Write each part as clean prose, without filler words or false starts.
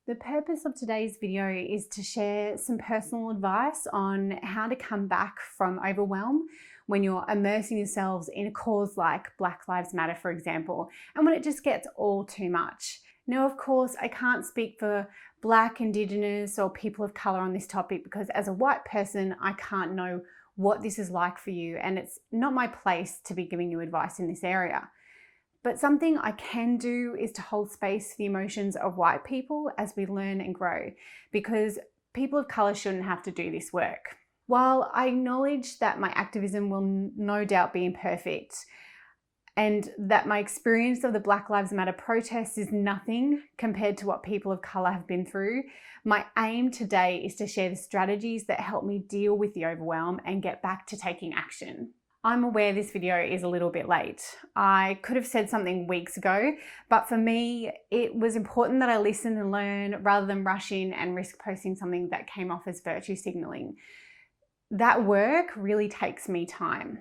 The purpose of today's video is to share some personal advice on how to come back from overwhelm when you're immersing yourselves in a cause like Black Lives Matter, for example, and when it just gets all too much. Now, of course, I can't speak for Black, Indigenous, or people of colour on this topic because as a white person, I can't know what this is like for you, and it's not my place to be giving you advice in this area. But something I can do is to hold space for the emotions of white people as we learn and grow, because people of colour shouldn't have to do this work. While I acknowledge that my activism will no doubt be imperfect, and that my experience of the Black Lives Matter protests is nothing compared to what people of colour have been through, my aim today is to share the strategies that help me deal with the overwhelm and get back to taking action. I'm aware this video is a little bit late. I could have said something weeks ago, but for me, it was important that I listen and learn rather than rush in and risk posting something that came off as virtue signalling. That work really takes me time.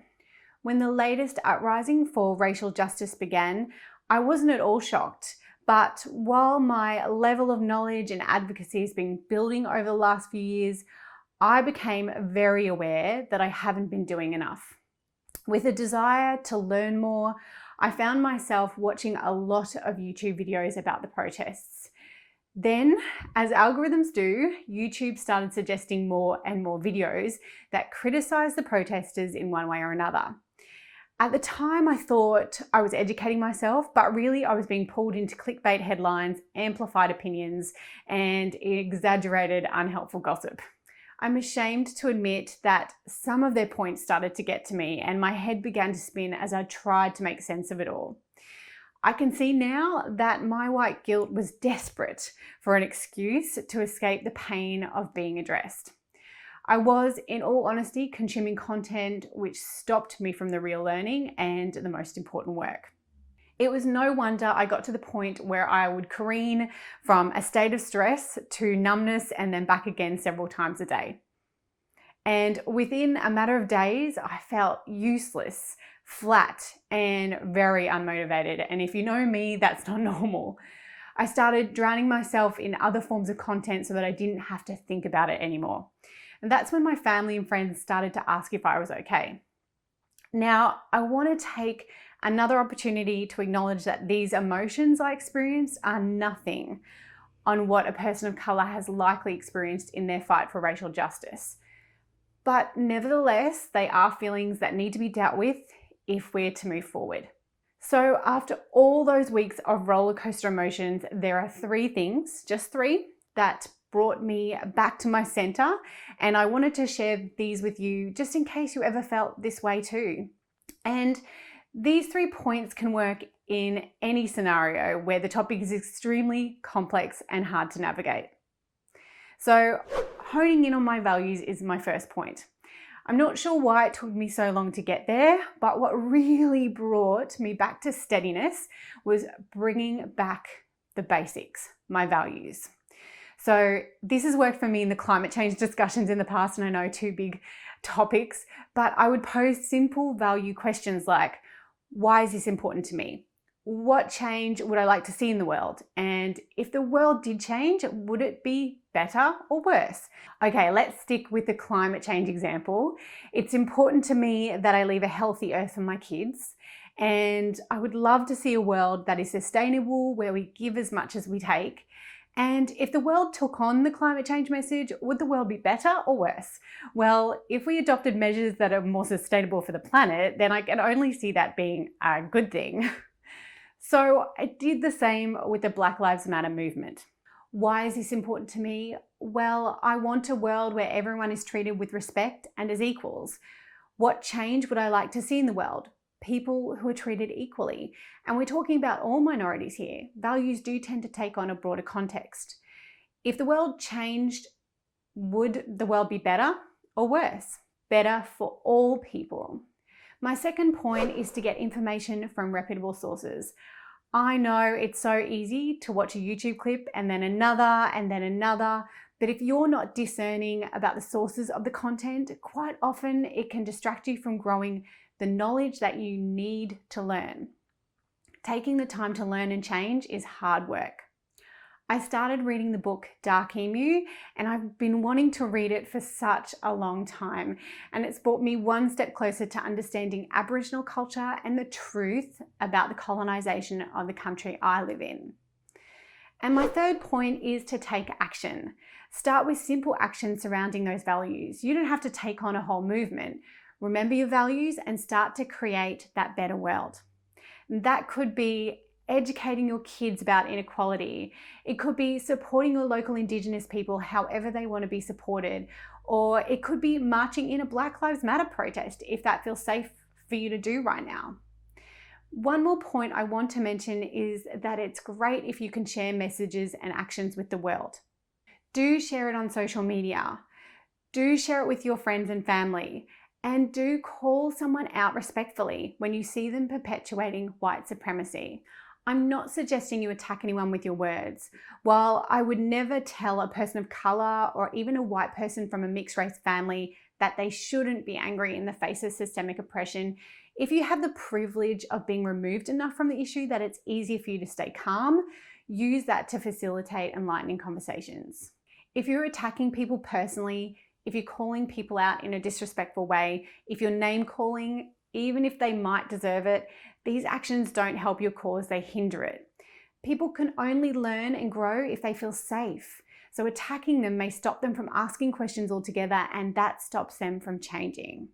When the latest uprising for racial justice began, I wasn't at all shocked. But while my level of knowledge and advocacy has been building over the last few years, I became very aware that I haven't been doing enough. With a desire to learn more, I found myself watching a lot of YouTube videos about the protests. Then, as algorithms do, YouTube started suggesting more and more videos that criticized the protesters in one way or another. At the time, I thought I was educating myself, but really I was being pulled into clickbait headlines, amplified opinions, and exaggerated, unhelpful gossip. I'm ashamed to admit that some of their points started to get to me and my head began to spin as I tried to make sense of it all. I can see now that my white guilt was desperate for an excuse to escape the pain of being addressed. I was, in all honesty, consuming content which stopped me from the real learning and the most important work. It was no wonder I got to the point where I would careen from a state of stress to numbness and then back again several times a day. And within a matter of days, I felt useless, flat, and very unmotivated. And if you know me, that's not normal. I started drowning myself in other forms of content so that I didn't have to think about it anymore. And that's when my family and friends started to ask if I was okay. Now, I want to take another opportunity to acknowledge that these emotions I experienced are nothing on what a person of colour has likely experienced in their fight for racial justice. But nevertheless, they are feelings that need to be dealt with if we're to move forward. So after all those weeks of rollercoaster emotions, there are three things, just three, that brought me back to my centre, and I wanted to share these with you just in case you ever felt this way too. And these 3 points can work in any scenario where the topic is extremely complex and hard to navigate. So honing in on my values is my first point. I'm not sure why it took me so long to get there, but what really brought me back to steadiness was bringing back the basics, my values. So this has worked for me in the climate change discussions in the past, and I know 2 big topics, but I would pose simple value questions like, why is this important to me? What change would I like to see in the world? And if the world did change, would it be better or worse? Okay, let's stick with the climate change example. It's important to me that I leave a healthy earth for my kids. And I would love to see a world that is sustainable, where we give as much as we take. And if the world took on the climate change message, would the world be better or worse? Well, if we adopted measures that are more sustainable for the planet, then I can only see that being a good thing. So I did the same with the Black Lives Matter movement. Why is this important to me? Well, I want a world where everyone is treated with respect and as equals. What change would I like to see in the world? People who are treated equally. And we're talking about all minorities here. Values do tend to take on a broader context. If the world changed, would the world be better or worse? Better for all people. My second point is to get information from reputable sources. I know it's so easy to watch a YouTube clip and then another, but if you're not discerning about the sources of the content, quite often it can distract you from growing the knowledge that you need to learn. Taking the time to learn and change is hard work. I started reading the book Dark Emu, and I've been wanting to read it for such a long time, and it's brought me one step closer to understanding Aboriginal culture and the truth about the colonisation of the country I live in. And my third point is to take action. Start with simple actions surrounding those values. You don't have to take on a whole movement. Remember your values and start to create that better world. That could be educating your kids about inequality. It could be supporting your local Indigenous people however they want to be supported. Or it could be marching in a Black Lives Matter protest if that feels safe for you to do right now. One more point I want to mention is that it's great if you can share messages and actions with the world. Do share it on social media. Do share it with your friends and family. And do call someone out respectfully when you see them perpetuating white supremacy. I'm not suggesting you attack anyone with your words. While I would never tell a person of colour or even a white person from a mixed race family that they shouldn't be angry in the face of systemic oppression, if you have the privilege of being removed enough from the issue that it's easier for you to stay calm, use that to facilitate enlightening conversations. If you're attacking people personally, if you're calling people out in a disrespectful way, if you're name calling, even if they might deserve it, these actions don't help your cause, they hinder it. People can only learn and grow if they feel safe. So attacking them may stop them from asking questions altogether, and that stops them from changing.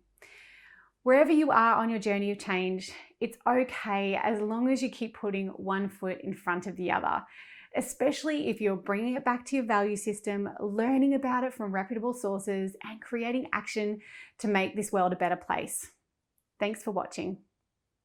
Wherever you are on your journey of change, it's okay as long as you keep putting one foot in front of the other, especially if you're bringing it back to your value system, learning about it from reputable sources, and creating action to make this world a better place. Thanks for watching.